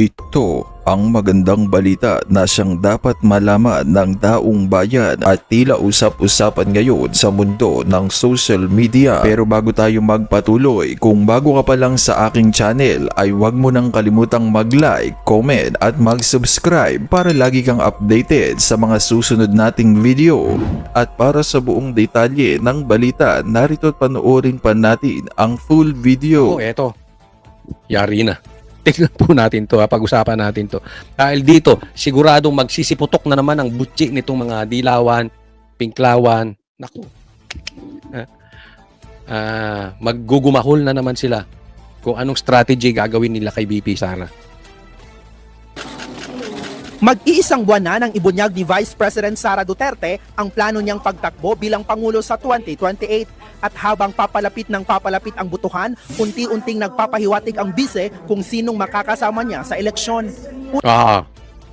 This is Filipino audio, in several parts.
Ito ang magandang balita na siyang dapat malaman ng daong bayan at tila usap-usapan ngayon sa mundo ng social media. Pero bago tayo magpatuloy, kung bago ka pa lang sa aking channel ay huwag mo nang kalimutang mag-like, comment at mag-subscribe para lagi kang updated sa mga susunod nating video. At para sa buong detalye ng balita, narito at panoorin pa natin ang full video. Eto. Yari na. Tignan po natin to, pag-usapan natin to. Dahil dito, siguradong magsisiputok na naman ang butsi nitong mga dilawan, pinklawan. Naku. Maggugumahol na naman sila kung anong strategy gagawin nila kay BP Sara. Mag-iisang buwan na nang ibunyag ni Vice President Sara Duterte ang plano niyang pagtakbo bilang Pangulo sa 2028. At habang papalapit ang butuhan, unti-unting nagpapahiwatig ang bise kung sinong makakasama niya sa eleksyon.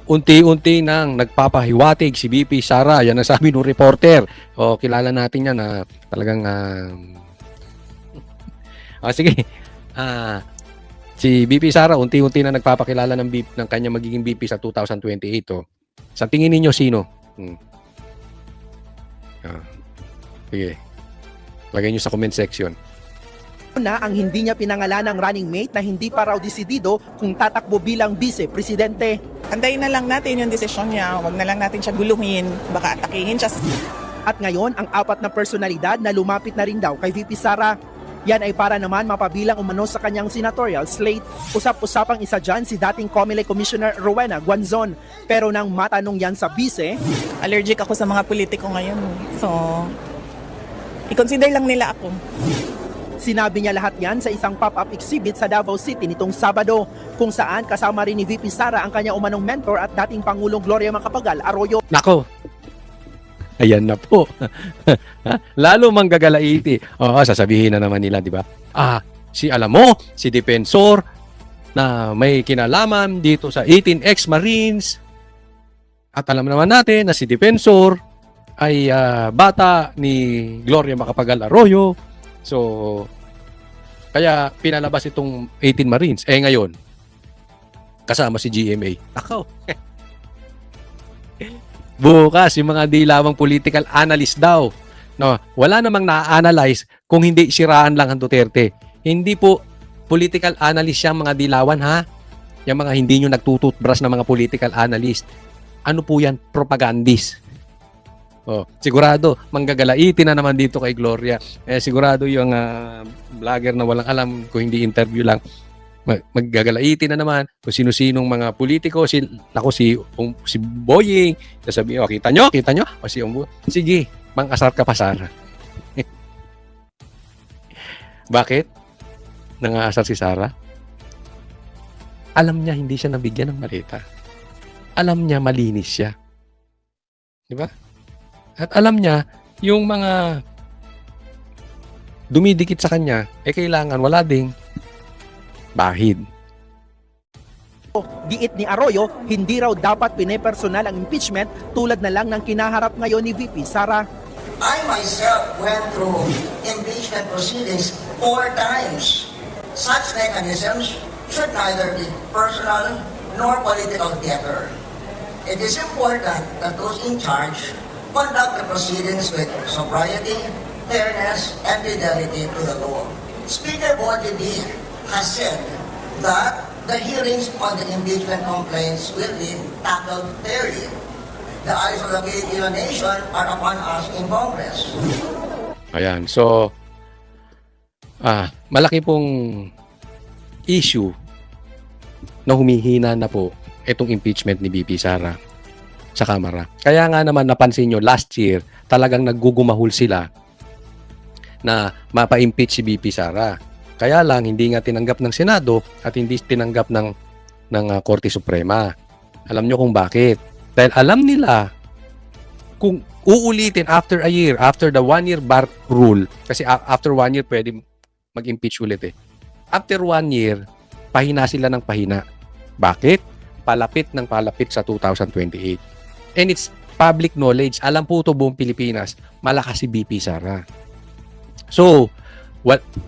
Unti-unti nang nagpapahiwatig si BP Sara. Yan ang sabi ng reporter. Kilala natin yan na talagang... sige. Si BP Sara, unti-unti na nagpapakilala ng kanya magiging BP sa 2028. Sa tingin ninyo, sino? Sige. Lagay nyo sa comment section. Na ang hindi niya pinangalan ng running mate na hindi pa raw desidido kung tatakbo bilang vice-presidente. Antayin na lang natin yung desisyon niya. Huwag na lang natin siya guluhin. Baka atakihin siya. At ngayon, ang apat na personalidad na lumapit na rin daw kay VP Sara. Yan ay para naman mapabilang umano sa kanyang senatorial slate. Usap-usapang isa dyan si dating COMELEC Commissioner Rowena Guanzon. Pero nang matanong yan sa vice, Allergic ako sa mga politiko ngayon. So, i-consider lang nila ako. sinabi niya lahat yan sa isang pop-up exhibit sa Davao City nitong Sabado, kung saan kasama rin ni VP Sara ang kanya umanong mentor at dating Pangulong Gloria Macapagal Arroyo. Nako! Ayan na po. Lalo manggagalaiti. Sasabihin na naman nila, di ba? Alam mo, si Defensor na may kinalaman dito sa 18 ex-Marines. At alam naman natin na si Defensor ay bata ni Gloria Macapagal Arroyo. So, kaya pinalabas itong 18 Marines. Ngayon, kasama si GMA. Ako. Bukas, yung mga dilawang political analyst daw. No, wala namang na-analyze kung hindi siraan lang ang Duterte. Hindi po political analyst yung mga dilawan, ha? Yung mga hindi nyo nagtututbrush na mga political analyst. Ano po yan? Propagandist. Sigurado, manggagalaiti na naman dito kay Gloria. Sigurado yung vlogger na walang alam, kung hindi interview lang, maggagalaiti na naman kung sino-sinong mga politiko. Si Boying, sasabihin, kita nyo? O si Umbu, sige, mang-asar ka pa, Sara. Bakit? Nang-aasar si Sara? Alam niya hindi siya nabigyan ng malita. Alam niya malinis siya. Di ba? At alam niya, yung mga dumidikit sa kanya, kailangan wala ding bahid. Giit ni Arroyo, hindi raw dapat pinepersonal ang impeachment tulad na lang ng kinaharap ngayon ni VP Sara. I myself went through impeachment proceedings 4 times. Such mechanisms should neither be personal nor political theater. It is important that those in charge conduct the proceedings with sobriety, fairness, and fidelity to the law. Speaker Bodidi has said that the hearings on the impeachment complaints will be tackled fairly. The eyes of the Filipino nation are upon us in Congress. Ayan, so malaki pong issue na humihina na po itong impeachment ni BP Sara sa Kamara. Kaya nga naman napansin nyo, last year, talagang naggugumahol sila na mapa-impeach si BP Sara. Kaya lang, hindi nga tinanggap ng Senado at hindi tinanggap ng Korte Suprema. Alam nyo kung bakit? Dahil alam nila kung uulitin after a year, after the 1-year bar rule, kasi after 1 year pwede mag-impeach ulit . After 1 year, pahina sila ng pahina. Bakit? Palapit ng palapit sa 2028. And it's public knowledge. Alam po ito buong Pilipinas, malakas si BP Sara. So,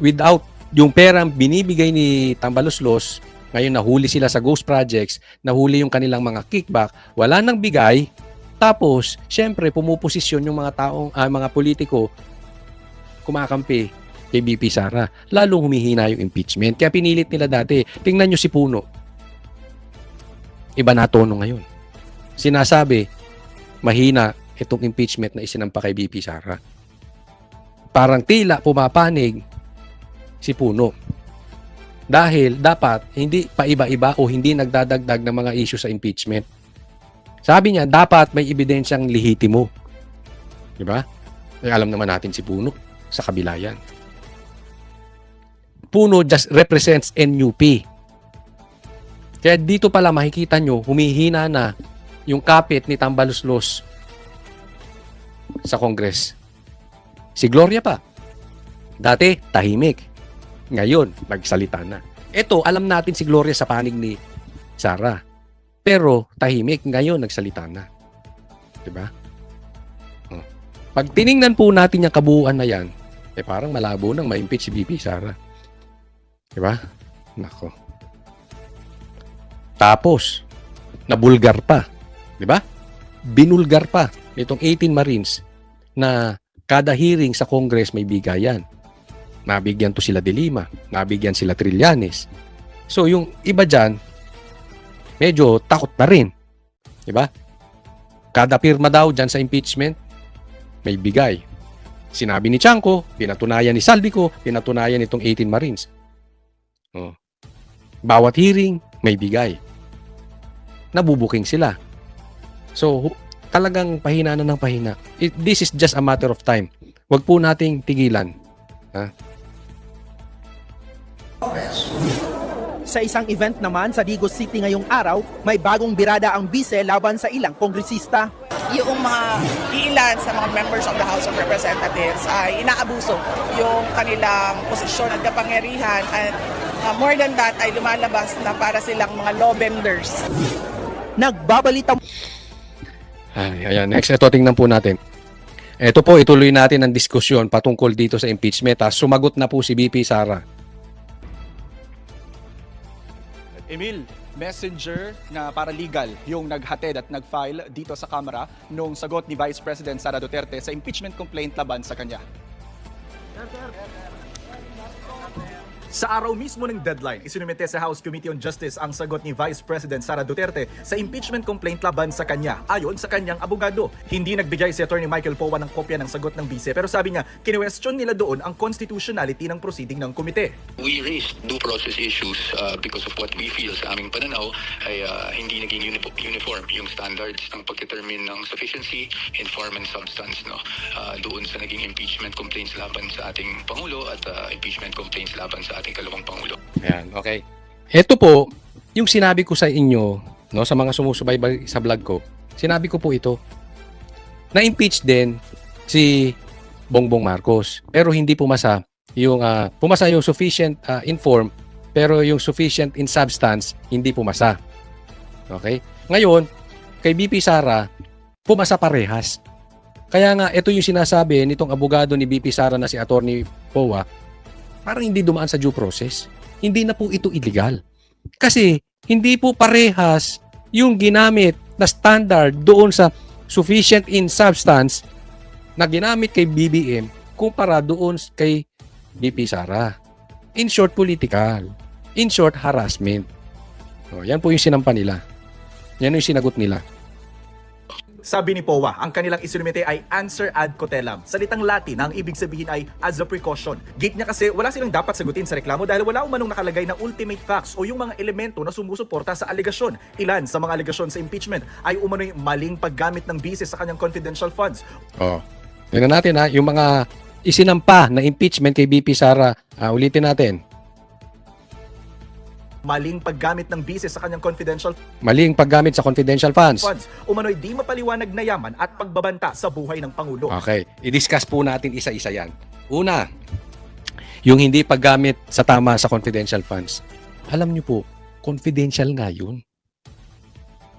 without yung perang binibigay ni Tambaloslos Ngayon nahuli sila sa ghost projects, nahuli yung kanilang mga kickback, wala nang bigay, tapos syempre pumuposisyon yung mga taong mga politiko kumakampi kay BP Sara. Lalong humihina yung impeachment. Kaya pinilit nila dati. Tingnan nyo si Puno. Iba na tono ngayon. Sinasabi, mahina itong impeachment na isinampa kay BP Sara. Parang tila pumapanig si Puno. Dahil dapat hindi pa iba-iba o hindi nagdadagdag ng mga issue sa impeachment. Sabi niya, dapat may ebidensyang lehitimo. Diba? Alam naman natin si Puno sa kabila yan. Puno just represents NUP. Kaya dito pala makikita nyo, humihina na yung kapit ni Tambaluslos sa Congress. Si Gloria pa. Dati, tahimik. Ngayon, nagsalita na. Ito, alam natin si Gloria sa panig ni Sara. Pero, tahimik. Ngayon, nagsalita na. Diba? Pag tiningnan po natin yung kabuuan na yan, parang malabo nang ma-impeach si BP Sara. Diba? Nako. Tapos, nabulgar pa. Diba? Binulgar pa itong 18 Marines na kada hearing sa Congress may bigayan. Nabigyan to sila de Lima, nabigyan sila Trillanes. So, yung iba dyan, medyo takot na rin. Diba? Kada pirma daw dyan sa impeachment, may bigay. Sinabi ni Chanco, pinatunayan ni Saldico, pinatunayan itong 18 Marines. Oh. Bawat hearing, may bigay. Nabubuking sila. So, talagang pahina na ng pahina. This is just a matter of time. Huwag po nating tigilan. Ha? Sa isang event naman sa Digos City ngayong araw, may bagong birada ang bise laban sa ilang kongresista. Yung mga ilan sa mga members of the House of Representatives ay inaabuso yung kanilang posisyon at kapangyarihan, at more than that ay lumalabas na para silang mga law benders. Nagbabalita Ayan, next, ito tingnan po natin. Ito po, ituloy natin ang diskusyon patungkol dito sa impeachment. Sumagot na po si BP Sara. Emil, messenger na paralegal yung naghatid at nag-file dito sa Kamara nung sagot ni Vice President Sara Duterte sa impeachment complaint laban sa kanya. Sa araw mismo ng deadline, isinumite sa House Committee on Justice ang sagot ni Vice President Sara Duterte sa impeachment complaint laban sa kanya. Ayon sa kanyang abogado, hindi nagbigay si Atty. Michael Powa ng kopya ng sagot ng bise, pero sabi niya, kinwestiyon nila doon ang constitutionality ng proceeding ng komite. We raised due process issues because of what we feel sa aming pananaw ay hindi naging uniform yung standards ng pag-determine ng sufficiency in form and substance, no, doon sa naging impeachment complaints laban sa ating Pangulo at impeachment complaints laban sa ating kalawang Pangulo. Ayan, okay. Ito po, yung sinabi ko sa inyo, no, sa mga sumusubaybay sa vlog ko, sinabi ko po ito, na-impeach din si Bongbong Marcos, pero hindi pumasa yung sufficient in form, pero yung sufficient in substance, hindi pumasa. Okay? Ngayon, kay BP Sara, pumasa parehas. Kaya nga, ito yung sinasabi nitong abogado ni BP Sara na si Atty. Powa, parang hindi dumaan sa due process. Hindi na po ito illegal. Kasi hindi po parehas yung ginamit na standard doon sa sufficient in substance na ginamit kay BBM kumpara doon kay BP Sara. In short, political. In short, harassment. O, yan po yung sinampa nila. Yan yung sinagot nila. Sabi ni Powa, ang kanilang isinumite ay answer ad cotellam. Salitang Latin na ang ibig sabihin ay as a precaution. Gate niya kasi wala silang dapat sagutin sa reklamo dahil wala umanong nakalagay na ultimate facts o yung mga elemento na sumusuporta sa alegasyon. Ilan sa mga alegasyon sa impeachment ay umano'y maling paggamit ng bise sa kanyang confidential funds. Tingnan natin yung mga isinampa na impeachment kay BP Sara. Ulitin natin. Maling paggamit ng bise sa kanyang confidential Maling paggamit sa confidential funds. umano'y di mapaliwanag na yaman at pagbabanta sa buhay ng Pangulo. Okay. I-discuss po natin isa-isa yan. Una, yung hindi paggamit sa tama sa confidential funds. Alam niyo po, confidential nga yun.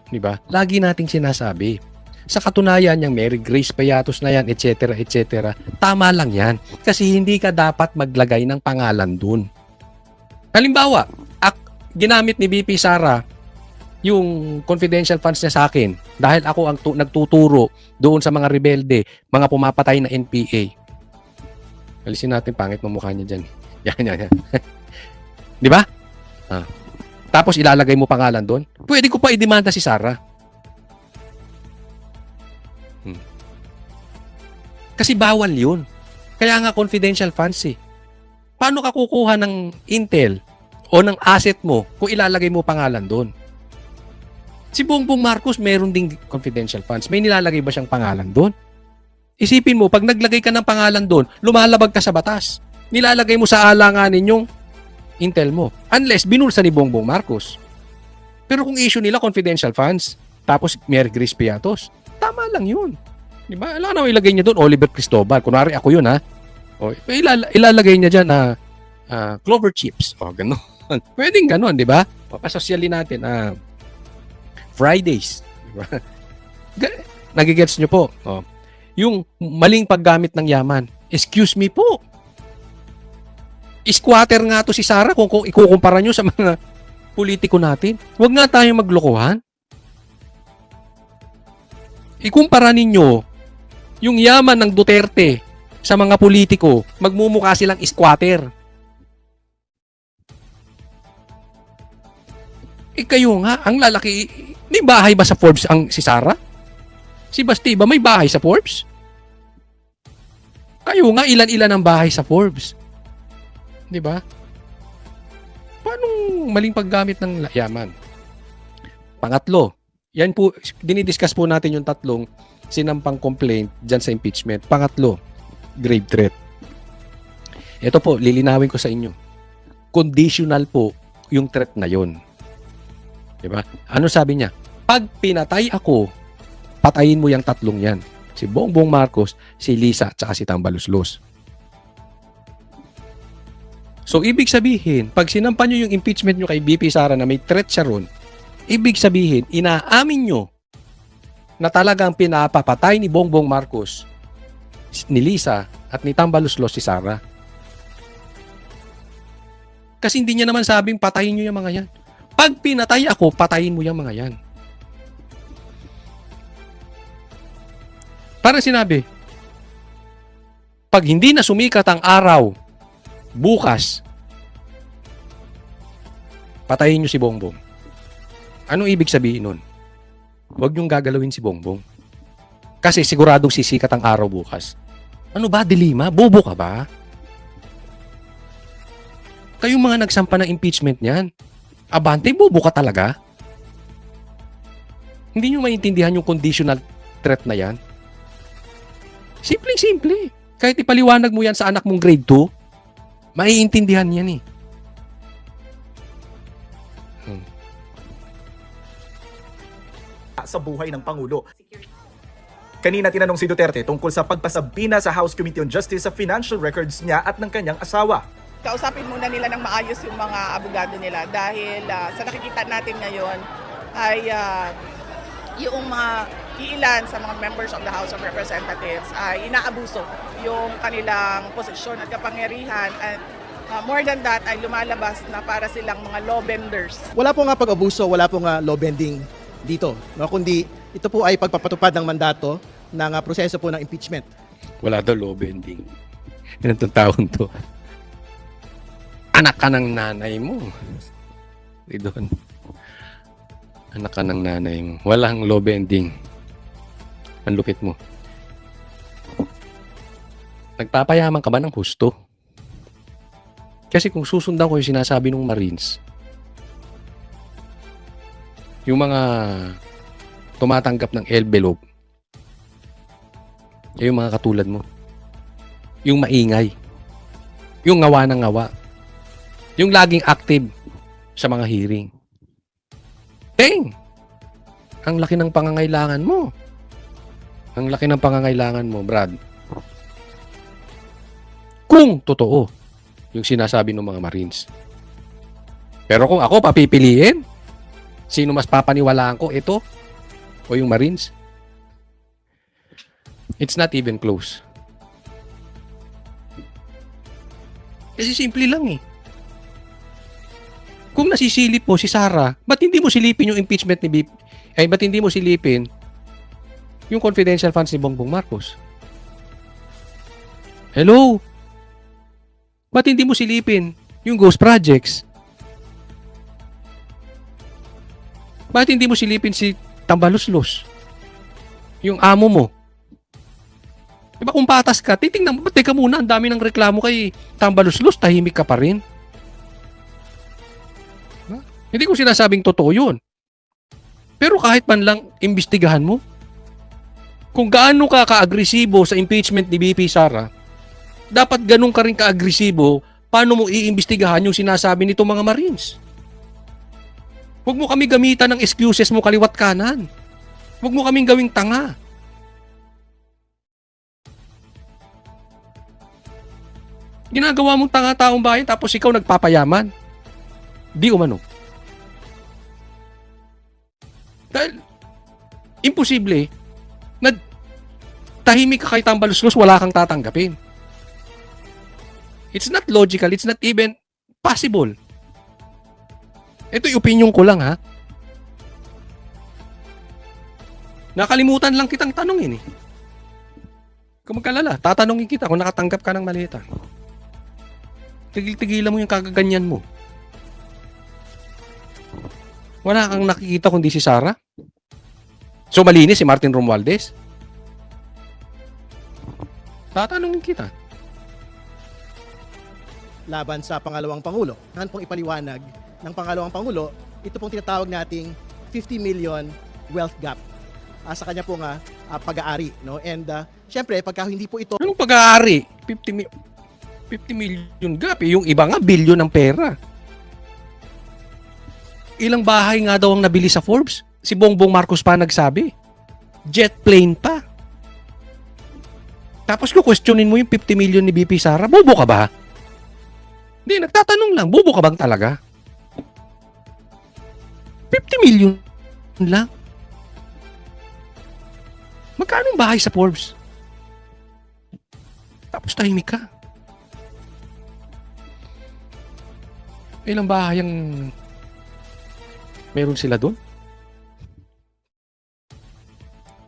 Diba? Lagi nating sinasabi. Sa katunayan, yung Mary Grace Payatos na yan, etc., etc., tama lang yan. Kasi hindi ka dapat maglagay ng pangalan dun. Halimbawa, ginamit ni BP Sara yung confidential funds niya sa akin dahil ako ang nagtuturo doon sa mga rebelde, mga pumapatay na NPA. Alisin natin, pangit ng mukha niya dyan. Yan. Di ba? Tapos ilalagay mo pangalan doon. Pwede ko pa idemanda si Sara. Kasi bawal yun. Kaya nga confidential funds eh. Paano ka kukuha ng intel o ng asset mo kung ilalagay mo pangalan doon? Si Bongbong Marcos meron ding confidential funds. May nilalagay ba siyang pangalan doon? Isipin mo, pag naglagay ka ng pangalan doon, lumalabag ka sa batas. Nilalagay mo sa alanganin yung intel mo. Unless binulsa ni Bongbong Marcos. Pero kung issue nila confidential funds, tapos Mary Grace Piatos, tama lang yun. Diba? Alam na ilagay niya doon, Oliver Cristobal. Kunwari ako yun, ha? O, ilalagay niya dyan na clover chips. O, gano'n. Pwedeng gano'n, di ba? Papasosyalin natin, Fridays. Diba? Nagigets nyo po. O, yung maling paggamit ng yaman. Excuse me po. Squatter nga to si Sara kung ikukumpara nyo sa mga politiko natin. Huwag nga tayong maglokohan. Ikumpara ninyo yung yaman ng Duterte sa mga politiko, magmumukha silang squatter. Kayo nga, ang lalaki, may bahay ba sa Forbes ang si Sara? Si Basti ba may bahay sa Forbes? Kayo nga, ilan-ilan ang bahay sa Forbes. Di ba? Paano maling paggamit ng yaman? Pangatlo, yan po, dinidiscuss po natin yung tatlong sinampang complaint dyan sa impeachment. Pangatlo, grave threat. Ito po, lilinawin ko sa inyo. Conditional po yung threat na yon. Diba? Ano sabi niya? Pag pinatay ako, patayin mo yung tatlong yan. Si Bongbong Marcos, si Lisa, at si Tambaluslos. So, ibig sabihin, pag sinampan nyo yung impeachment nyo kay BP Sara na may threat siya ron, ibig sabihin, inaamin nyo na talagang pinapapatay ni Bongbong Marcos, ni Lisa, at ni Tambaluslos si Sara. Kasi hindi niya naman sabing patayin nyo yung mga yan. Pag pinatay ako, patayin mo yung mga yan. Para sinabi, pag hindi na sumikat ang araw, bukas, patayin nyo si Bongbong. Anong ibig sabihin nun? Huwag nyong gagalawin si Bongbong. Kasi siguradong sisikat ang araw bukas. Ano ba, dilima? Bobo ka ba? Kayong mga nagsampa ng impeachment niyan, abante, bobo ka talaga? Hindi nyo maintindihan yung conditional threat na yan? Simple-simple. Kahit ipaliwanag mo yan sa anak mong grade 2, maiintindihan yan eh. Sa buhay ng Pangulo. Kanina tinanong si Duterte tungkol sa pagpasabina sa House Committee on Justice sa financial records niya at ng kanyang asawa. Kausapin muna nila ng maayos yung mga abogado nila dahil sa nakikita natin ngayon ay yung mga ilan sa mga members of the House of Representatives ay inaabuso yung kanilang posisyon at kapangyarihan at more than that ay lumalabas na para silang mga law benders. Wala po nga pag-abuso, wala po nga law bending dito, no? Kundi ito po ay pagpapatupad ng mandato ng proseso po ng impeachment. Wala daw law bending. Yan ang taon to. Anak ka ng nanay mo. Di doon. Anak ka ng nanay mo. Walang law bending. Ang lupit mo. Nagpapayaman ka ba ng husto? Kasi kung susundan ko yung sinasabi ng Marines, yung mga tumatanggap ng envelope, yung mga katulad mo, yung maingay, yung ngawa ng ngawa, yung laging active sa mga hearing. Ang laki ng pangangailangan mo. Ang laki ng pangangailangan mo, Brad. Kung totoo yung sinasabi ng mga Marines. Pero kung ako papipiliin, sino mas papaniwalaan ko, ito o yung Marines? It's not even close. Kasi simple lang eh. Kung nasisilip mo si Sara, ba't hindi mo silipin yung impeachment ni BP? Ba't hindi mo silipin yung confidential funds ni Bongbong Marcos? Hello? Ba't hindi mo silipin yung ghost projects? Ba't hindi mo silipin si Tambaluslos? Yung amo mo? Diba kung patas ka, titingnan mo, teka muna, ang dami ng reklamo kay Tambaluslos, tahimik ka pa rin. Diba? Hindi ko sinasabing totoo yun. Pero kahit man lang, imbestigahan mo. Kung gaano ka ka-agresibo sa impeachment ni BP Sara, dapat ganun ka rin ka-agresibo, paano mo iimbestigahan yung sinasabi nito mga Marines? Huwag mo kami gamitan ng excuses mo kaliwat kanan. Huwag mo kaming gawing tanga. Ginagawa mong tanga taong bayan tapos ikaw nagpapayaman. Di umano. Dahil imposible na tahimik ka kay Tambaluslos, wala kang tatanggapin. It's not logical, it's not even possible. Ito yung opinion ko lang, ha? Nakalimutan lang kitang tanongin eh. Kung magkalala, tatanungin kita kung nakatanggap ka ng malita. Tigil-tigilan mo yung kagaganyan mo. Wala kang nakikita kundi si Sara? So malinis si Martin Romualdez? Tatanungin kita. Laban sa pangalawang Pangulo. Nahan pong ipaliwanag ng pangalawang Pangulo, ito pong tinatawag nating 50 million wealth gap sa kanya pong pag-aari. No? And syempre, pagka hindi po ito... Anong pag-aari? 50 million gap. Yung iba nga, bilyon ng pera. Ilang bahay nga daw ang nabili sa Forbes? Si Bongbong Marcos pa nagsabi. Jet plane pa. Tapos kung questionin mo yung 50 million ni BP Sara, bobo ka ba? Hindi, nagtatanong lang, bobo ka bang talaga? 50 million lang? Magkano ang bahay sa Forbes? Tapos tahimik ka. Ilang bahay ang meron sila doon?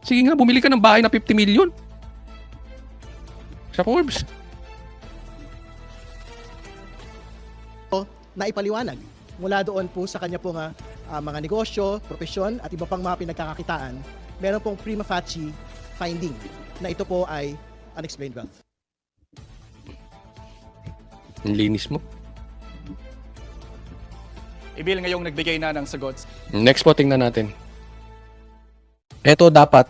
Sige nga, bumili ka ng bahay na 50 million. Sa Forbes. Na ipaliwanag mula doon po sa kanya pong mga negosyo, profesyon at iba pang mga pinagkakakitaan, meron pong prima facie finding na ito po ay unexplained wealth. Ang linis mo. Ibil ngayong nagbigay na ng sagot. Next po, tingnan natin. Ito dapat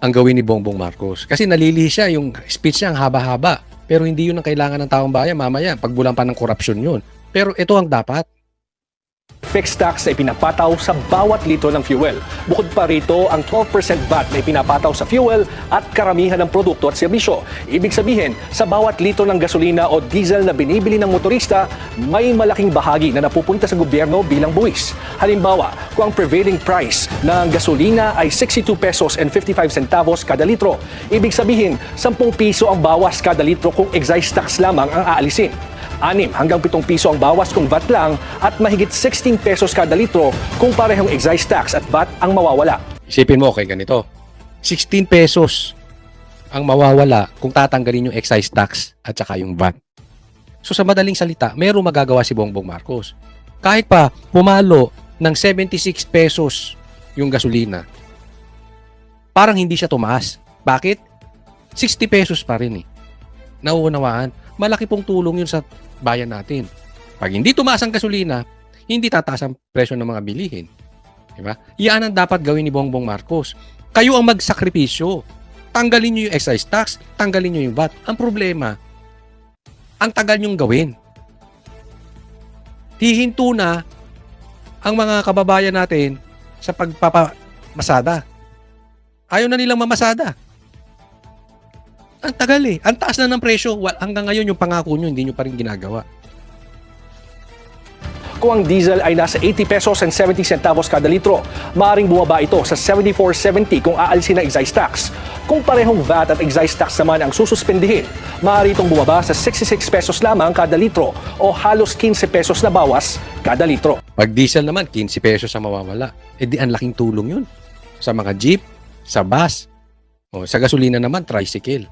ang gawin ni Bongbong Marcos. Kasi nalilihis siya, yung speech niya ang haba-haba. Pero hindi yun ang kailangan ng taong bayan. Mamaya, pagbulan pa ng korupsyon yun. Pero ito ang dapat. Fixed tax na ipinapataw sa bawat litro ng fuel. Bukod pa rito ang 12% VAT na ipinapataw sa fuel at karamihan ng produkto at serbisyo. Ibig sabihin, sa bawat litro ng gasolina o diesel na binibili ng motorista, may malaking bahagi na napupunta sa gobyerno bilang buwis. Halimbawa, kung ang prevailing price ng gasolina ay 62 pesos and 55 centavos kada litro, ibig sabihin, 10 piso ang bawas kada litro kung excise tax lamang ang aalisin. 6 hanggang 7 piso ang bawas kung VAT lang at mahigit 16 pesos kada litro kung parehong excise tax at VAT ang mawawala. Isipin mo, okay, ganito. 16 pesos ang mawawala kung tatanggalin yung excise tax at saka yung VAT. So sa madaling salita, mayroong magagawa si Bongbong Marcos. Kahit pa pumalo ng 76 pesos yung gasolina, parang hindi siya tumaas. Bakit? 60 pesos pa rin eh. Nauunawaan. Malaki pong tulong yun sa bayan natin. Pag hindi tumaas ang gasolina, hindi tataas ang presyo ng mga bilihin. Diba? Yan ang dapat gawin ni Bongbong Marcos. Kayo ang magsakripisyo. Tanggalin nyo yung excise tax, tanggalin nyo yung VAT. Ang problema, ang tagal nyong gawin. Hihinto na ang mga kababayan natin sa pagpapamasada. Ayaw na nilang mamasada. Ang tagal eh. Ang taas na ng presyo. Hanggang ngayon yung pangako nyo, hindi nyo pa rin ginagawa. Kung ang diesel ay nasa 80 pesos and 70 centavos kada litro, maaaring bumaba ito sa 74.70 kung aalisin ang excise tax. Kung parehong VAT at excise tax naman ang sususpendihin, maaari itong bumaba sa 66 pesos lamang kada litro o halos 15 pesos na bawas kada litro. Pag diesel naman, 15 pesos ang mawawala. Eh di ang laking tulong yun. Sa mga jeep, sa bus, o sa gasolina naman, tricycle.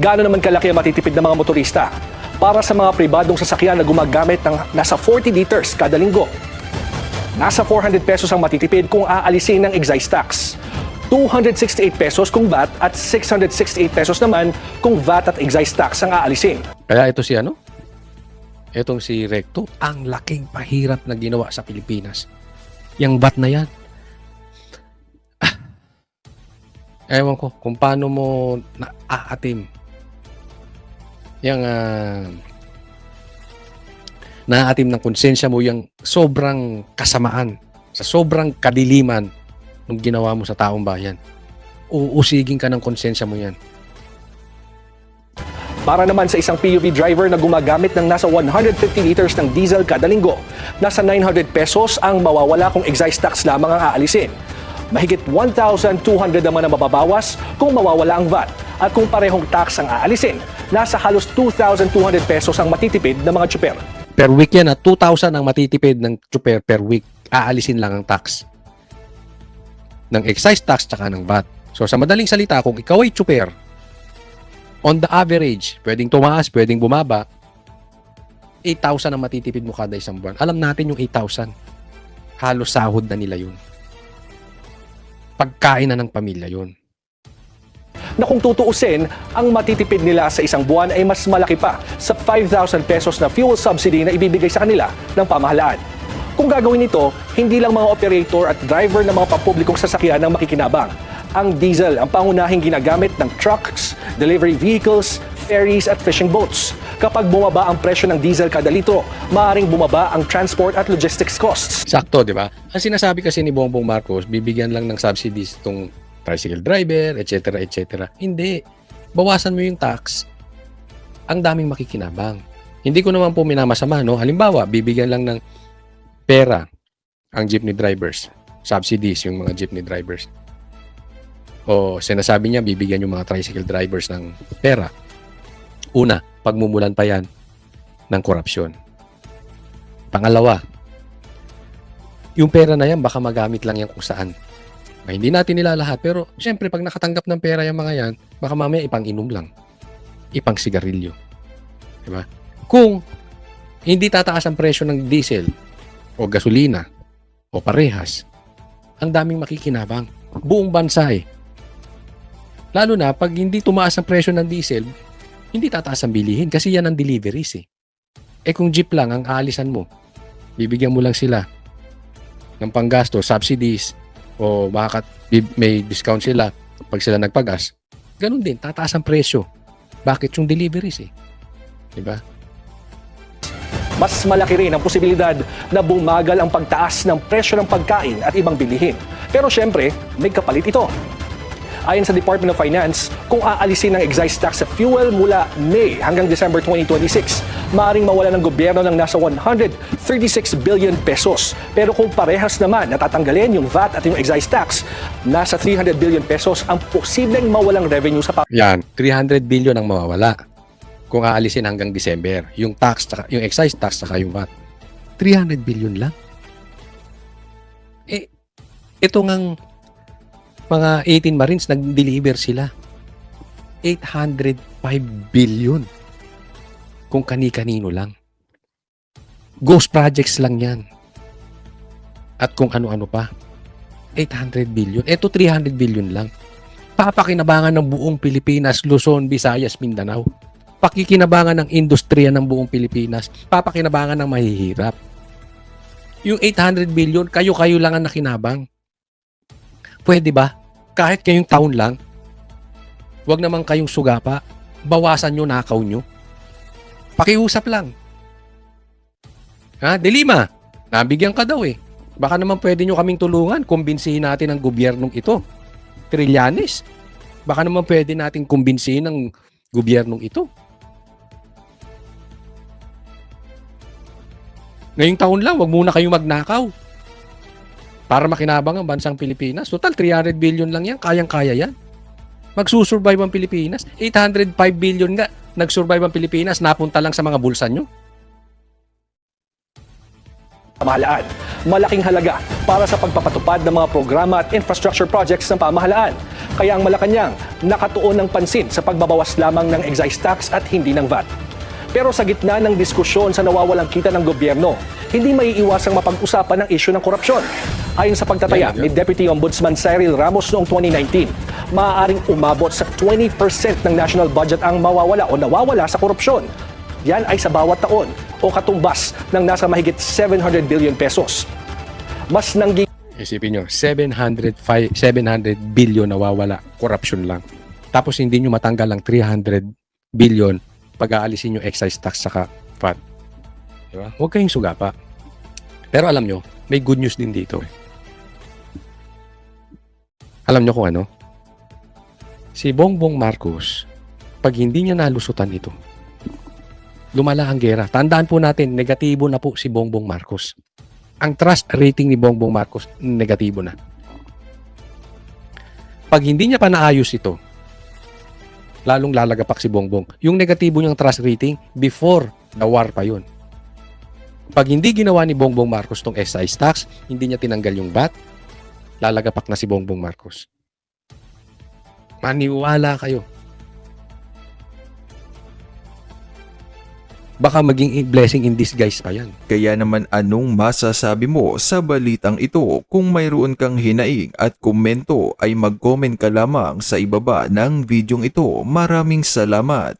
Gaano naman kalaki ang matitipid ng mga motorista? Para sa mga pribadong sasakyan na gumagamit ng nasa 40 liters kada linggo. Nasa 400 pesos ang matitipid kung aalisin ng excise tax. 268 pesos kung VAT at 668 pesos naman kung VAT at excise tax ang aalisin. Kaya ito si ano? Itong si Recto, ang laking pahirap na ginawa sa Pilipinas. Yang VAT na yan. Ewan ko kung paano mo naaatim. Yang naaatim ng konsensya mo yung sobrang kasamaan, sa sobrang kadiliman nung ginawa mo sa taong bayan. Uusigin ka ng konsensya mo yan. Para naman sa isang PUV driver na gumagamit ng nasa 150 liters ng diesel kada linggo, nasa 900 pesos ang mawawala kung excise tax lamang ang aalisin. Mahigit 1,200 naman ang mababawas kung mawawala ang VAT. At kung parehong tax ang aalisin, nasa halos 2,200 pesos ang matitipid ng mga tsuper. Per week yan, 2,000 ang matitipid ng tsuper per week. Aalisin lang ang tax. Ng excise tax tsaka ng VAT. So sa madaling salita, kung ikaw ay tsuper, on the average, pwedeng tumaas, pwedeng bumaba, 8,000 ang matitipid mo kada isang buwan. Alam natin yung 8,000. Halos sahod na nila yun. Pagkain na ng pamilya yun. Na kung tutuusin, ang matitipid nila sa isang buwan ay mas malaki pa sa 5,000 pesos na fuel subsidy na ibibigay sa kanila ng pamahalaan. Kung gagawin ito, hindi lang mga operator at driver ng mga pampublikong sasakyan ang makikinabang. Ang diesel ang pangunahing ginagamit ng trucks, delivery vehicles, ferries at fishing boats. Kapag bumaba ang presyo ng diesel kada litro, maaaring bumaba ang transport at logistics costs. Sakto, di ba? Ang sinasabi kasi ni Bongbong Marcos, bibigyan lang ng subsidies itong tricycle driver, etc. etc. Hindi. Bawasan mo yung tax. Ang daming makikinabang. Hindi ko naman po minamasama, no? Halimbawa, bibigyan lang ng pera ang jeepney drivers. Subsidies yung mga jeepney drivers. O sinasabi niya, bibigyan yung mga tricycle drivers ng pera. Una, pagmumulan pa yan ng korupsyon. Pangalawa, yung pera na yan, baka magamit lang yan kung saan. Hindi natin nilalahat, pero syempre, pag nakatanggap ng pera yung mga yan, baka mamaya ipang-inom lang. Ipang sigarilyo. Diba? Kung hindi tataas ang presyo ng diesel, o gasolina, o parehas, ang daming makikinabang. Buong bansa eh. Lalo na, pag hindi tumaas ang presyo ng diesel, hindi tataas ang bilihin kasi yan ang deliveries eh. Eh kung jeep lang ang aalisan mo, bibigyan mo lang sila ng panggasto, subsidies, o may discount sila pag sila nagpagas, ganun din, tataas ang presyo. Bakit? Yung deliveries eh. Diba? Mas malaki rin ang posibilidad na bumagal ang pagtaas ng presyo ng pagkain at ibang bilihin. Pero syempre, may kapalit ito. Ayon sa Department of Finance, kung aalisin ng excise tax sa fuel mula May hanggang December 2026, maaaring mawala ng gobyerno ng nasa 136 billion pesos. Pero kung parehas naman natatanggalin yung VAT at yung excise tax, nasa 300 billion pesos ang posibleng mawalang revenue sa Yan, 300 billion ang mawawala kung aalisin hanggang December. Yung tax, yung excise tax, saka yung VAT. 300 billion lang. Eh, ito ngang mga 18 Marines, nag-deliver sila. 805 billion. Kung kani-kanino lang. Ghost projects lang yan. At kung ano-ano pa. 800 billion. Ito 300 billion lang. Papakinabangan ng buong Pilipinas, Luzon, Visayas, Mindanao. Pakikinabangan ng industriya ng buong Pilipinas. Papakinabangan ng mahihirap. Yung 800 billion, kayo-kayo lang ang nakinabang. Pwede ba? Kahit kayong taon lang, wag naman kayong sugapa, bawasan nyo, nakaw nyo. Pakiusap lang. Ha? Delima, nabigyan ka daw eh. Baka naman pwede nyo kaming tulungan, kumbinsihin natin ang gobyernong ito. Trillanes. Baka naman pwede natin kumbinsihin ang gobyernong ito. Ngayong taon lang, wag muna kayong magnakaw. Para makinabang ang bansang Pilipinas. Total, 300 billion lang yan. Kayang-kaya yan. Magsusurvive ang Pilipinas. 805 billion nga. Nag-survive ang Pilipinas. Napunta lang sa mga bulsa nyo. pamahalaan. Malaking halaga para sa pagpapatupad ng mga programa at infrastructure projects ng pamahalaan. Kaya ang Malacanang nakatuon ng pansin sa pagbabawas lamang ng excise tax at hindi ng VAT. Pero sa gitna ng diskusyon sa nawawalang kita ng gobyerno, hindi maiiwasang mapag-usapan ang isyu ng korupsyon. Ayon sa pagtataya ni Deputy Ombudsman Cyril Ramos noong 2019, maaaring umabot sa 20% ng national budget ang mawawala o nawawala sa korupsyon. Yan ay sa bawat taon o katumbas ng nasa mahigit 700 billion pesos. Mas nanggi Isipin nyo, 700 billion nawawala, corruption lang. Tapos hindi nyo matanggal ang 300 billion pag-aalisin nyo excise tax saka VAT. Diba? Huwag kayong sugapa. Pero alam nyo, may good news din dito. Alam nyo kung ano? Si Bongbong Marcos, pag hindi niya nalusutan ito, lumala ang gera. Tandaan po natin, negatibo na po si Bongbong Marcos. Ang trust rating ni Bongbong Marcos, negatibo na. Pag hindi niya pa naayos ito, lalong lalagapak si Bongbong. Yung negatibo niyang trust rating, before the war pa yun. Pag hindi ginawa ni Bongbong Marcos tong excise tax, hindi niya tinanggal yung VAT, lalagapak na si Bongbong Marcos. Maniwala kayo. Baka maging blessing in disguise pa yan. Kaya naman anong masasabi mo sa balitang ito? Kung mayroon kang hinaing at komento ay mag-comment ka lamang sa ibaba ng videong ito. Maraming salamat.